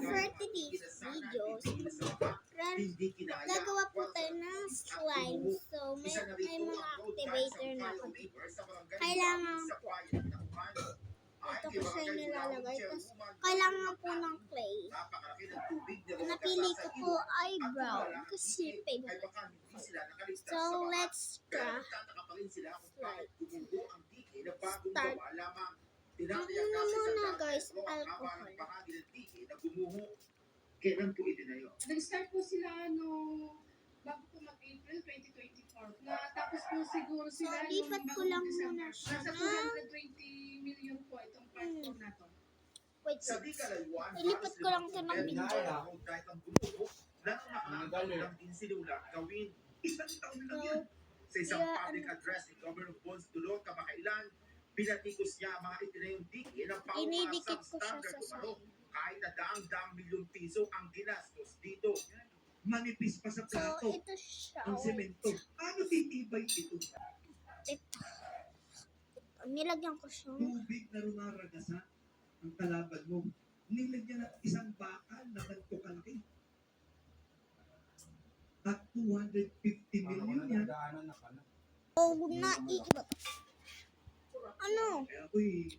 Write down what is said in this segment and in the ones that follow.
for today's videos, gagawa po tayo ng slime. So, may mga activator na ako dito. Kailangan po. Ito ko siya nilalagay. Tapos, kailangan po ng clay. Napili ko po ay brown kasi favorite. So, let's try. Slide. Start. Ang una muna guys, alcohol. Kailan po itinayo? Nag-start po sila bago po mag-April 2024. Tapos po siguro So, sila lipat ko lang muna siya nasa ng... 220 million po itong part po na to. Wait, Sa Bicalawan, ilipat ko lang ito ng picture. Kahit ang gumuho, lang din sinulat gawin. Isang taon lang yan. Sa isang public address ni Governor Bons Dulot kamakailan, pinatikos niya ang mga itinayong diki ng Inidikit ko siya standard sa umano. slime. Kahit na daang milyong piso ang ginastos dito. Manipis pa sa So, plato. ito siya. Ang semento. Ano titibay ito? Ito. Nilagyan ko siya. Tubig na rumaragasa ang kalaban mo. Nilagyan ng isang bakal na ganito kalaki. At 250 million yan. Oh, naiiba. Ano? Kaya ako'y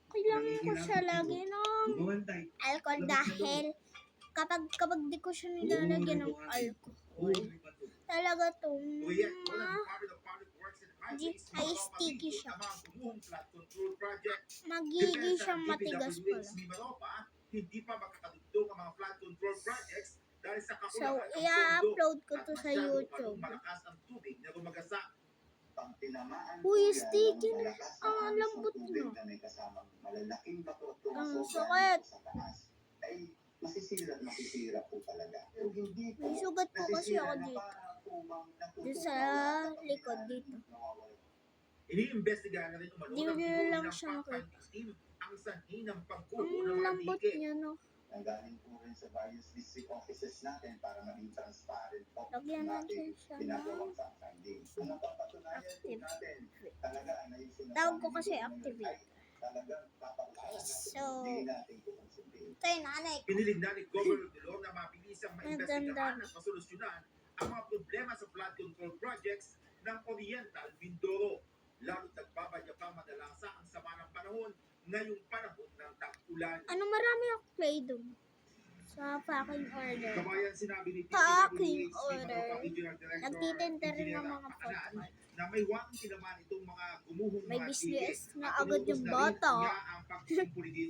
Kailangan ko siya lagi ng bumantay. alcohol dahil kapag di ko siya nilalagyan ng alcohol, talaga itong ay sticky siya. Magiging siyang matigas pala. Hindi pa makakadugtong ang mga flood control projects dahil sa So, kakulangan ng i-upload ko pondo to at sa masyadong YouTube. malakas ang tubig na gumagasa. Uy, sticky na. Ang lambot nyo. Ang sakit. Masisira po talaga. Pero hindi po. May sugat po kasi ako dito. Dito sa likod dito. Iniimbestigahan na rin umano Di ng na Bureau lang ng siya Pampanga Team ang sanhi ng pagkuho ng Ang mga lambot dike. niya, no? Nanggaling po rin sa various district offices natin para maging transparent po Lagyan natin siya ng ginagawang fact-finding. Ang napapatunayan po active. natin, talaga na yung sinasabi Tawag ko kasi ninyo activate. ay talagang papausahan So, Hindi natin kukonsultin. ito yung nanay ko. Piniling na ni Governor Dulong na mabilisang maimbestigahan Maganda. at masolusyonan ang mga problema sa flood control projects ng Oriental Mindoro. Lalo't nagbabadya pa madalasa ang sama ng panahon ngayong panahon ng tag-ulan. Ano, marami ako play doon. Sa packing order. Kabayan sinabi ni Packing DPWH order. Regional Director Nagtitinda rin ng Engineer mga Pakanan Pokemon. na may warranty naman itong mga gumuhong May mga business ticket na at agad inubos yung na rin bata. niya ang pagsusumpuli dito